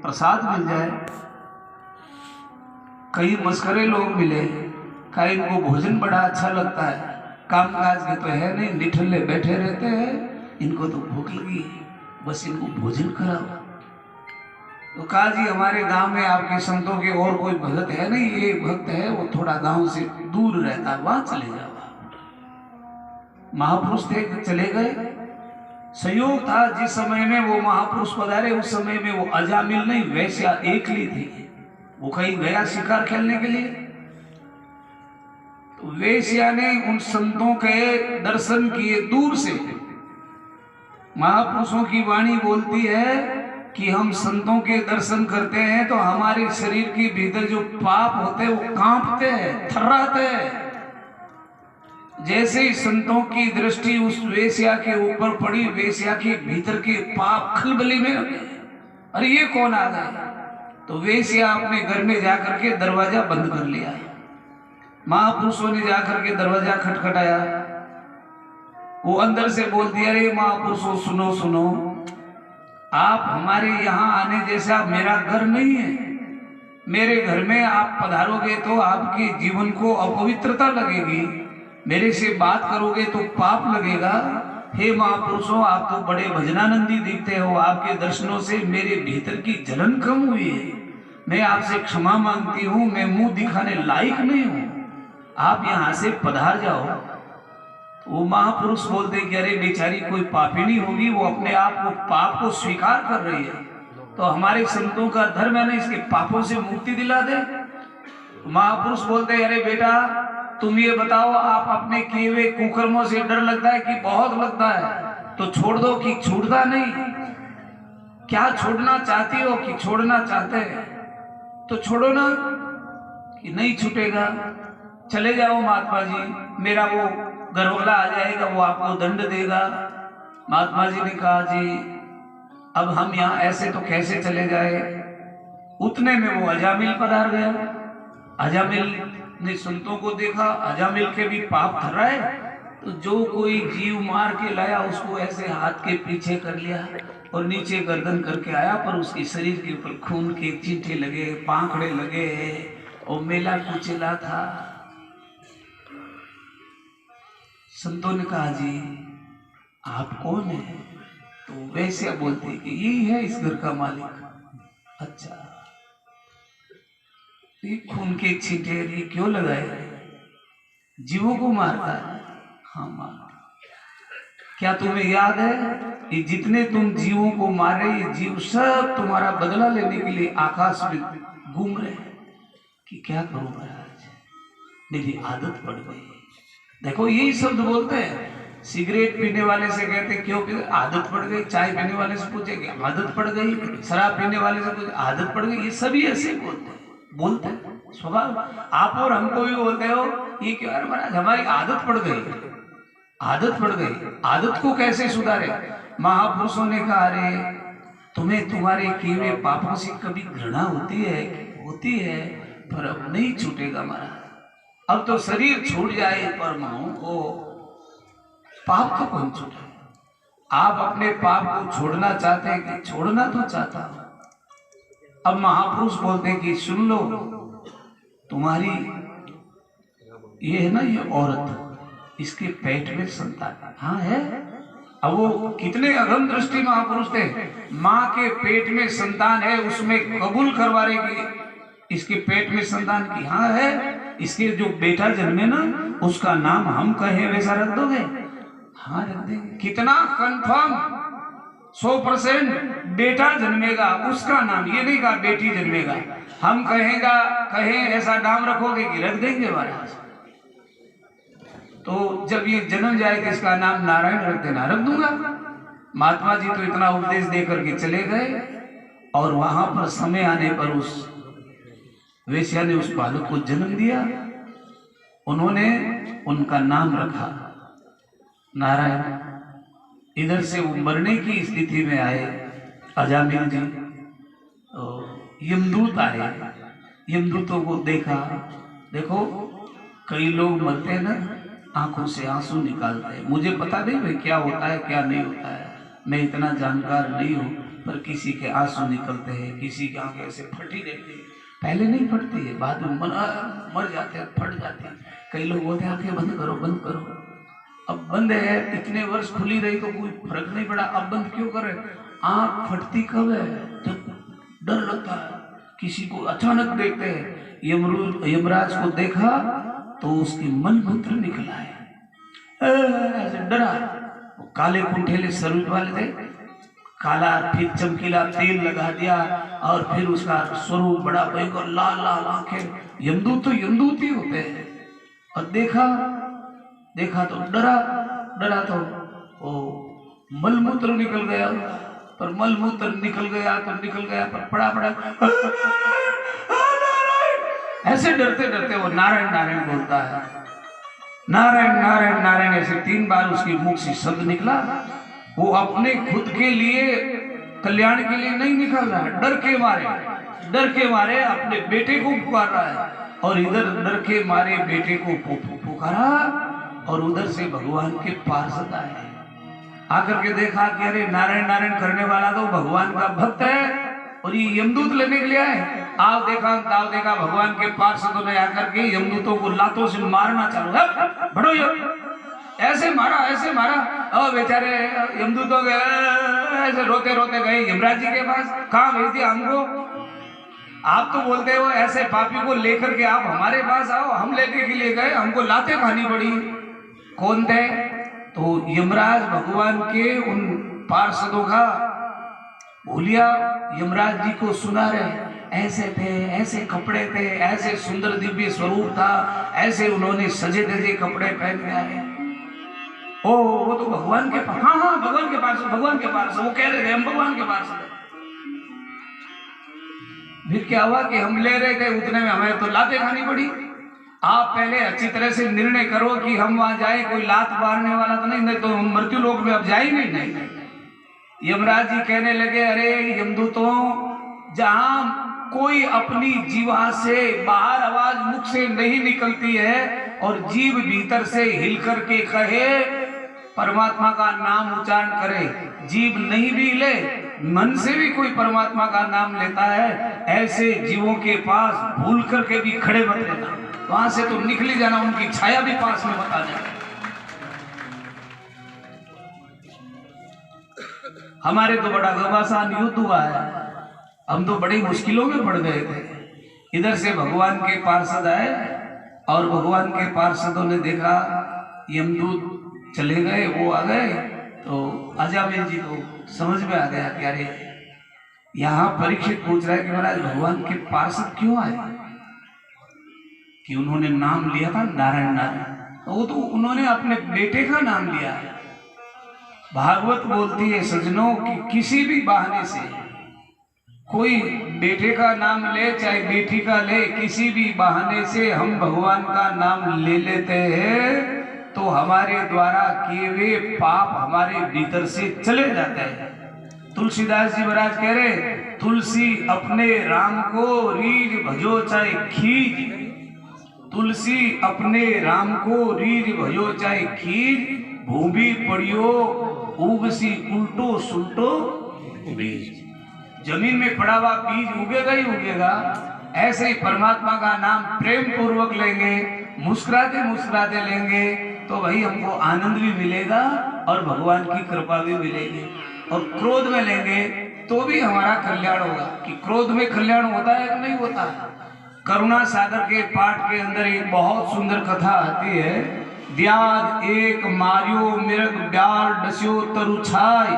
प्रसाद मिल जाए। कई मस्करे लोग मिले, कई इनको भोजन बड़ा अच्छा लगता है, काम काज के तो है नहीं, निठल्ले बैठे रहते हैं, इनको तो भूख लगी है, बस इनको भोजन कराओ। तो कहा जी हमारे गांव में आपके संतों के और कोई भगत है नहीं, एक भक्त है वो थोड़ा गांव से दूर रहता है, वहां चले जाओ। महापुरुष थे, चले गए। संयोग था जिस समय में वो महापुरुष पधारे उस समय में वो अजामिल नहीं वैश्या एकली थी। वो कहीं गया शिकार खेलने के लिए, तो वेश्या ने उन संतों के दर्शन किए दूर से। महापुरुषों की वाणी बोलती है कि हम संतों के दर्शन करते हैं तो हमारे शरीर के भीतर जो पाप होते हैं वो कांपते हैं, थर्राते हैं। जैसे ही संतों की दृष्टि उस वेश्या के ऊपर पड़ी, वेश्या के भीतर के पाप खलबली में, अरे ये कौन आ गया? तो वेश्या अपने घर में जाकर के दरवाजा बंद कर लिया। महापुरुषों ने जाकर के दरवाजा खटखटाया। वो अंदर से बोलती, अरे महापुरुषों सुनो सुनो, आप हमारे यहाँ आने जैसा मेरा घर नहीं है। मेरे घर में आप पधारोगे तो आपके जीवन को अपवित्रता लगेगी, मेरे से बात करोगे तो पाप लगेगा। हे महापुरुषों, आप तो बड़े भजनानंदी दिखते हो, आपके दर्शनों से मेरे भीतर की जलन कम हुई है। मैं आपसे क्षमा मांगती हूँ, मैं मुंह दिखाने लायक नहीं हूँ, आप यहाँ से पधार जाओ। वो महापुरुष बोलते कि अरे बेचारी कोई पापिनी होगी, वो अपने आप को पाप को स्वीकार कर रही है, तो हमारे संतों का धर्म है ना इसके पापों से मुक्ति दिला दे। महापुरुष बोलते अरे बेटा तुम ये बताओ, आप अपने किए हुए कुकर्मों से डर लगता है कि बहुत लगता है, तो छोड़ दो कि छूटता नहीं? क्या छोड़ना चाहती हो कि छोड़ना चाहते हैं? तो छोड़ो ना, कि नहीं छूटेगा, चले जाओ महात्मा जी, मेरा वो घरवाला आ जाएगा, वो आपको दंड देगा। महात्मा जी ने कहा जी अब हम यहाँ ऐसे तो कैसे चले जाए। उतने में वो अजामिल पधार गया। अजामिल ने संतों को देखा, अजामिल के भी पाप थर्राए, तो जो कोई जीव मार के लाया उसको ऐसे हाथ के पीछे कर लिया और नीचे गर्दन करके आया, पर उसके शरीर के ऊपर खून के चींटे लगे, पांखड़े लगे और मेला कुचला था। संतों ने कहा जी आप कौन है? तो वैसे बोलते कि यही है इस घर का मालिक। अच्छा, ये खून के छींटे ये क्यों लगाए? जीवों को मारता है? हाँ मारता। क्या तुम्हें याद है कि जितने तुम जीवों को मारे, ये जीव सब तुम्हारा बदला लेने के लिए आकाश में घूम रहे हैं। कि क्या करूं महाराज, मेरी आदत पड़ गई। देखो यही शब्द बोलते हैं। सिगरेट पीने वाले से कहते क्यों पीते? आदत पड़ गई। चाय पीने वाले से पूछे कि आदत पड़ गई। शराब पीने वाले से पूछे आदत पड़ गई। ये सभी ऐसे बोलते हैं स्वभाव। आप और हमको भी बोलते हो ये क्यों? अरे महाराज हमारी आदत पड़ गई, आदत पड़ गई। आदत को कैसे सुधारे? महापुरुषों ने कहा अरे तुम्हें तुम्हारे किए हुए पापों से कभी घृणा होती है, पर अब नहीं छूटेगा महाराज। अब तो शरीर छूट जाए पर माओ को पाप को कौन छूटे? आप अपने पाप को छोड़ना चाहते हैं कि छोड़ना तो चाहता हूं। अब महापुरुष बोलते हैं कि सुन लो, तुम्हारी ये है ना ये औरत, इसके पेट में संतान हाँ है। अब वो कितने अगम दृष्टि महापुरुष थे। माँ के पेट में संतान है, उसमें कबूल करवा रहे कि इसके पेट में संतान की हाँ है। इसके जो बेटा जन्मे ना उसका नाम हम कहें वैसा रख दोगे? हाँ रख देंगे। कितना कंफर्म 100% बेटा जन्मेगा उसका नाम, ये नहीं कहा बेटी जन्मेगा। हम कहें ऐसा नाम रखोगे कि रख देंगे महाराज। तो जब ये जन्म जाए तो इसका नाम नारायण रख देना, रख दूंगा। महात्मा जी तो इतना उपदेश दे करके चले गए और वहां पर समय आने पर उस वेश्या ने उस बालक को जन्म दिया। उन्होंने उनका नाम रखा नारायण। इधर से वो मरने की स्थिति में आए अजामिल जी, तो यमदूत आए। यमदूतों को देखा, देखो कई लोग मरते हैं ना आंखों से आंसू निकालते हैं। मुझे पता नहीं भाई क्या होता है क्या नहीं होता है, मैं इतना जानकार नहीं हूँ, पर किसी के आंसू निकलते हैं, किसी की आंखें ऐसे फटी रहती है। पहले नहीं फटती है, बाद में मर जाते हैं, फट जाते हैं। कई लोग बोलते हैं आंखें बंद करो बंद करो। अब बंद है, इतने वर्ष खुली रही तो कोई फर्क नहीं पड़ा, अब बंद क्यों करे? आंख फटती कब है? जब डर लगता है, किसी को अचानक देखते हैं। यमराज को देखा तो उसकी मन मंत्र निकला है, ऐसे डरा। वो काले कुंठेले सर्विस वाले थे, काला फिर चमकीला तेल लगा दिया और फिर उसका स्वरूप बड़ा भयंकर, लाल लाल आंखें। यमदूत तो यमदूत ही होते हैं। और देखा तो डरा तो वो मलमूत्र निकल गया। पर मलमूत्र निकल गया तो निकल गया, पर पड़ा ऐसे डरते डरते वो नारायण नारायण बोलता है। नारायण नारायण नारायण ऐसे 3 बार उसके मुख से शब्द निकला। वो अपने खुद के लिए कल्याण के लिए नहीं निकल रहा है, डर के मारे अपने बेटे को पुकार रहा है। और इधर डर के मारे बेटे को पुकारा और उधर से भगवान के पार्षद आए। आकर के देखा कि अरे नारायण नारायण करने वाला तो भगवान का भक्त है और ये यमदूत लेने के लिए आए। आओ देखा भगवान के पार्षदों ने आकर के यमदूतों को लातों से मारना चालू है। बड़ो ऐसे मारा और बेचारे यमदूतों के ऐसे रोते रोते गए यमराज जी के पास। कहाँ भेज दिया हमको? आप तो बोलते हो ऐसे पापी को लेकर के आप हमारे पास आओ, हम लेने के लिए गए, हमको लाते खानी पड़ी। कौन थे? तो यमराज भगवान के उन पार्षदों का भूलिया यमराज जी को सुना रहे। ऐसे थे, ऐसे कपड़े थे, ऐसे सुंदर दिव्य स्वरूप था, ऐसे उन्होंने सजे धजे कपड़े पहन के आए। ओ वो तो भगवान के पास, हाँ भगवान के पास वो कह रहे थे हम भगवान के पास। फिर क्या हुआ कि हम ले रहे थे, उतने में हमें तो लाते खानी पड़ी। आप पहले अच्छी तरह से निर्णय करो कि हम वहां जाए, कोई लात मारने वाला तो नहीं तो हम मृत्यु लोक में अब जाए नहीं। यमराज जी कहने लगे अरे यमदूतों, जहां कोई अपनी जीवा से बाहर आवाज मुख से नहीं निकलती है और जीव भीतर से हिल करके कहे परमात्मा का नाम उच्चारण करे, जीव नहीं भी ले मन से भी कोई परमात्मा का नाम लेता है, ऐसे जीवों के पास भूल करके भी खड़े मत रहना, वहां से तो निकली जाना, उनकी छाया भी पास में मत आ जाए। हमारे तो बड़ा घमासान युद्ध हुआ है, हम तो बड़ी मुश्किलों में पड़ गए थे। इधर से भगवान के पार्षद आए और भगवान के पार्षदों ने देखा यमदूत चले गए, वो आ गए तो अजामिल जी को समझ में आ गया कि अरे यहाँ परीक्षित पूछ रहा है कि महाराज भगवान के पार्षद क्यों आए, कि उन्होंने नाम लिया था नारायण नारायण, तो वो तो उन्होंने अपने बेटे का नाम लिया है। भागवत बोलती है सज्जनों कि किसी भी बहाने से कोई बेटे का नाम ले चाहे बेटी का ले, किसी भी बहाने से हम भगवान का नाम ले लेते हैं तो हमारे द्वारा किए हुए पाप हमारे भीतर से चले जाते हैं। तुलसीदास जी महाराज कह रहे तुलसी अपने राम को रीझ भजो चाहे खींच, तुलसी अपने राम को रीझ भजो चाहे खींच, भूमि पड़ियो उगसी उल्टो सुल्टो बीज, जमीन में पड़ा हुआ बीज उगेगा ही उगेगा। ऐसे ही परमात्मा का नाम प्रेम पूर्वक लेंगे, मुस्कुराते मुस्कुराते लेंगे तो भाई हमको आनंद भी मिलेगा और भगवान की कृपा भी मिलेगी। और क्रोध में लेंगे तो भी हमारा कल्याण होगा, कि क्रोध में कल्याण होता है कि नहीं होता। करुणा सागर के पाठ के अंदर एक बहुत सुंदर कथा आती है। व्याध एक मारियो मृग ब्याल डस्यो तरु छाय,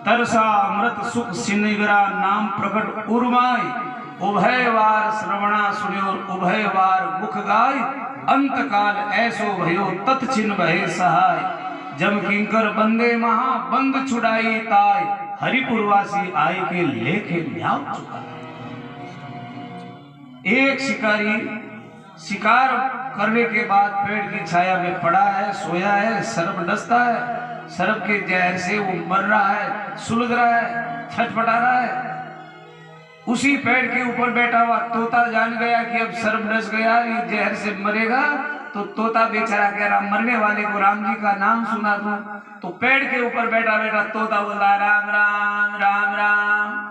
तरसा अमृत सुख सिनिगरा नाम प्रकट उर्माय, उभय वार श्रवणा सुनियो उभय वार मुख गाय, अंत काल ऐसो भयो तत्छिन भय सहाय, जम किंकर बंदे महा बंद छुड़ाई ताय, हरिपुरवासी आय के लेखे न्याव चुका। एक शिकारी शिकार करने के बाद पेड़ की छाया में पड़ा है, सोया है, सर्प डसता है, सर्प के जहर से वो मर रहा है, सुलग रहा है, छटपटा रहा है। उसी पेड़ के ऊपर बैठा हुआ तोता जान गया कि अब सर्प डस गया, ये जहर से मरेगा, तो तोता बेचारा कह रहा मरने वाले को राम जी का नाम सुना दूं। तो पेड़ के ऊपर बैठा बैठा तोता बोला राम राम राम राम।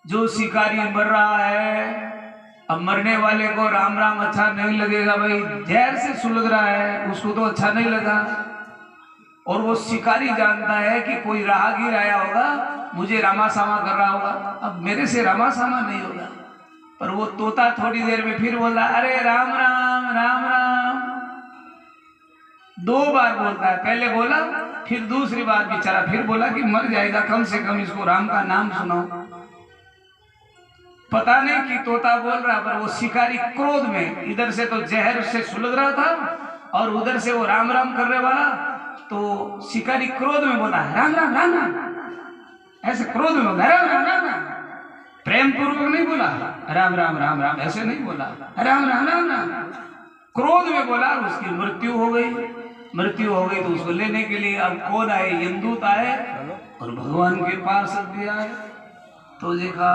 जो शिकारी मर रहा है, अब मरने वाले को राम राम अच्छा नहीं लगेगा भाई, जहर से सुलग रहा है, उसको तो अच्छा नहीं लगा। और वो शिकारी जानता है कि कोई राहगीर आया होगा, मुझे रामा सामा कर रहा होगा, अब मेरे से रामा सामा नहीं होगा। पर वो तोता थोड़ी देर में फिर बोला अरे राम राम राम राम। 2 बार बोलता है, पहले बोला फिर दूसरी बार बेचारा फिर बोला कि मर जाएगा, कम से कम इसको राम का नाम सुनाओ। पता नहीं कि तोता बोल रहा, पर वो शिकारी क्रोध में, इधर से तो जहर से सुलग रहा था और उधर से वो राम राम करने वाला, तो शिकारी क्रोध में बोला राम राम राम राम, ऐसे क्रोध में बोला राम राम राम राम, प्रेम पूर्वक नहीं बोला राम राम राम राम, ऐसे नहीं बोला राम राम राम राम, क्रोध में बोला। उसकी मृत्यु हो गई। मृत्यु हो गई तो उसको लेने के लिए अब कौन आए, यमदूत आए और भगवान के पास दिया है। तो देखा